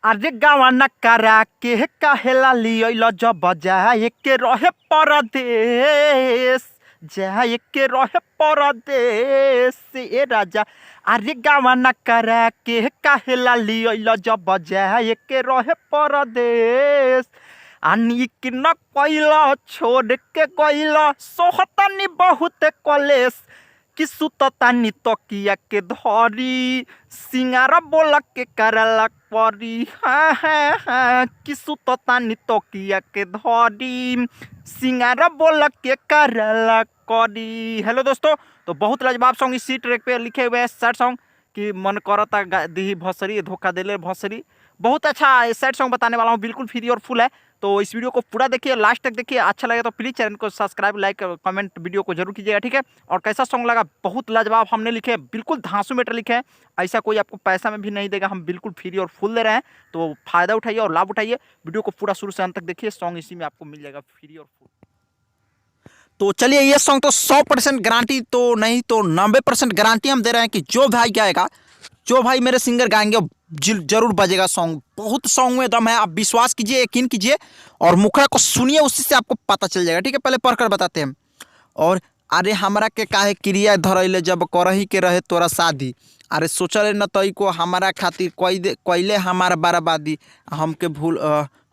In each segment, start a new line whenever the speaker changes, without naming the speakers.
अरे गावाना करा के काहेला लियल जब जाए के रहे परदेश, जाए के रहे परदेश ए राजा। अरे गावाना करा के काहेला लियल जब जाए के रहे परदेश, आनी कि न कैला छोड़ के कैला सोहतानी बहुत कलेश, कि सुततानी तकिया के धरी सिंगारा बोला के करला परी। हाँ हाँ हाँ, कि सुततानी तकिया के धरी सिंगारा बोला के करला करी। हेलो दोस्तों, तो बहुत लाजवाब सॉन्ग इसी ट्रैक पे लिखे हुए हैं। सैड सॉन्ग कि मन करता दी भसरी धोखा दिले भसरी। बहुत अच्छा सैड सॉन्ग बताने वाला हूँ, बिल्कुल फ्री और फुल है। तो इस वीडियो को पूरा देखिए, लास्ट तक देखिए। अच्छा लगे तो प्लीज़ चैनल को सब्सक्राइब, लाइक, कमेंट वीडियो को जरूर कीजिएगा, ठीक है। और कैसा सॉन्ग लगा, बहुत लाजवाब हमने लिखे, बिल्कुल धांसू मीटर लिखे हैं। ऐसा कोई आपको पैसा में भी नहीं देगा, हम बिल्कुल फ्री और फुल दे रहे हैं। तो फायदा उठाइए और लाभ उठाइए। वीडियो को पूरा शुरू से अंत तक देखिए, सॉन्ग इसी में आपको मिल जाएगा फ्री और फुल। तो चलिए, ये सॉन्ग तो 100% गारंटी तो नहीं तो 90% गारंटी हम दे रहे हैं कि जो भाई गाएगा, जो भाई मेरे सिंगर गाएंगे जरूर बजेगा सॉन्ग। बहुत सॉन्ग में दम है, आप विश्वास कीजिए, यकीन कीजिए और मुखड़ा को सुनिए, उसी से आपको पता चल जाएगा, ठीक है। पहले पढ़कर बताते हैं। और अरे हमरा के काहे क्रिया धरैले जब करही के रहे तोरा शादी, अरे सोचले न तई को हमारा खातिर कैले हमार बर्बादी।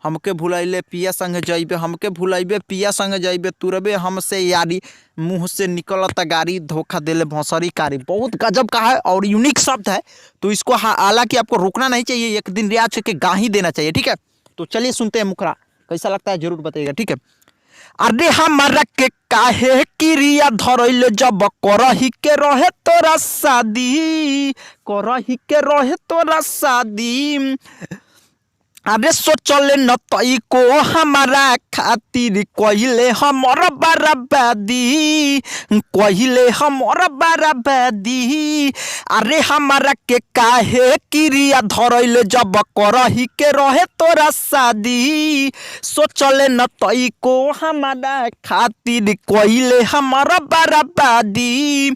हमके भुलैले पिया संग जइबे, हमके भुलैबे पिया संग जइबे, तुरबे हमसे यारी, मुँह से निकलता गारी, धोखा देले भौसरी कारी। बहुत गजब का है और यूनिक शब्द है, तो इसको हालांकि आपको रोकना नहीं चाहिए, एक दिन रियाज करके गा ही देना चाहिए, ठीक है। तो चलिए सुनते हैं मुखड़ा, कैसा लगता है जरूर बताइएगा, ठीक है। अरे हमारा के काहे क्रिया धरैले जब करही के रहे तोरा शादी, करही के रहे तोरा शादी। अरे सोचले न तई को हमारा खातिर कहिले हमर बर्बादी, कहिले हमर बर्बादी। अरे हमारा के काहे क्रिया धरैले जब करही के रहे तोरा शादी, सोचले न तई को हमारा खातिर कहिले हमर बर्बादी।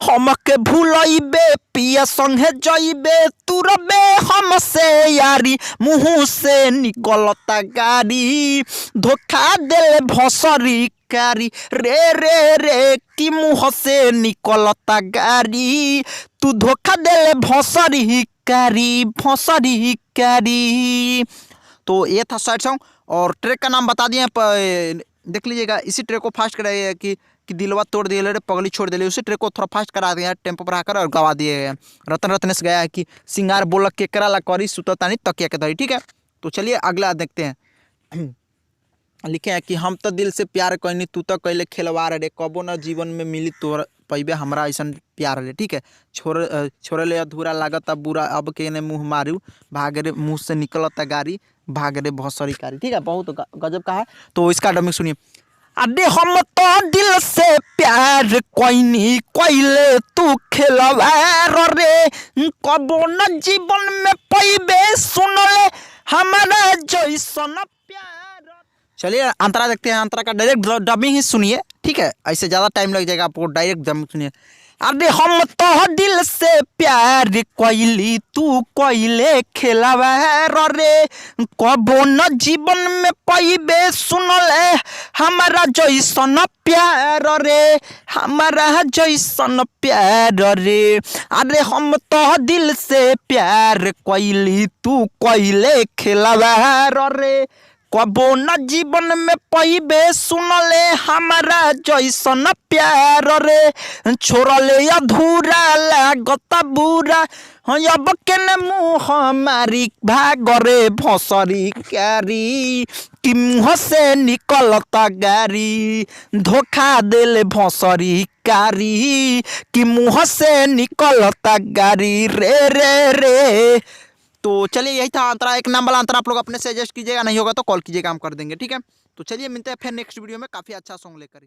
हमके भूलैबे पिया संगे जइबे, तुरबे हमसे यारी, मुँह से निकलता गारी, धोखा देले भसरी कारी। रे रे रे कि मुँह से निकलता गारी, तू धोखा देले भसरी कारी, भसरी कारी। तो ये था सैड सॉन्ग और ट्रैक का नाम बता दिए, देख लीजिएगा। इसी ट्रैक को फास्ट कराइए कि दिलवा तोड़ दिए रे पगली छोड़ दिए, उसी ट्रैक को थोड़ा फास्ट करा दिया, टेम्पो पर आकर और गवा दिए। रतन रत्नेश गया है कि सिंगार बोलक के करा ला करी सुततानी तकिया के धरी, ठीक है। तो चलिए अगला देखते हैं। लिखे हैं कि हम तो दिल से प्यार कैनी, तू तो कैले खिलवाड़ रे, कबो न जीवन में मिली तोर पैबे हमरा ऐसा प्यार रे, ठीक है। छोड़ले अधूरा लागता बुरा, अब के ने मुँह मारू, भाग रे मुँह से निकलता गारी, भाग रे भौसरी कारी, ठीक है। बहुत गजब का है। तो इसका डमिक सुनिए। अरे हम तो दिल से प्यार कैनी, कैले तू खिलवाड़ रे, कबो न जीवन में पैबे सुनले हमारा जैसन प्यार। चलिए अंतरा देखते हैं, अंतरा का डायरेक्ट डबिंग ही सुनिए, ठीक है। ऐसे ज़्यादा टाइम लग जाएगा आपको, डायरेक्ट डबिंग सुनिए। अरे हम तो दिल से प्यार कैली, तू कैले खिलवाड़ रे, कबो न जीवन में पैबे सुनले हमारा जैसन प्यार रे, हमारा जैसन प्यार रे। अरे हम तो दिल से प्यार कैली, तू कैले खिलवाड़ रे, कबो न जीवन में पैबे सुनले हमारा जैसन प्यार रे। छोड़ले अधूरा लागता बुरा, अब केने मुँह मारी, भाग रे भसरी कारी, कि मुँह से निकलता गारी, धोखा देले भसरी कारी, कि मुँह से निकलता गारी। रे रे रे। तो चलिए यही था अंतरा, एक नाम वाला अंतरा आप लोग अपने से एडजस्ट कीजिएगा, नहीं होगा तो कॉल कीजिएगा, हम कर देंगे, ठीक है। तो चलिए मिलते हैं फिर नेक्स्ट वीडियो में काफ़ी अच्छा सॉन्ग लेकर।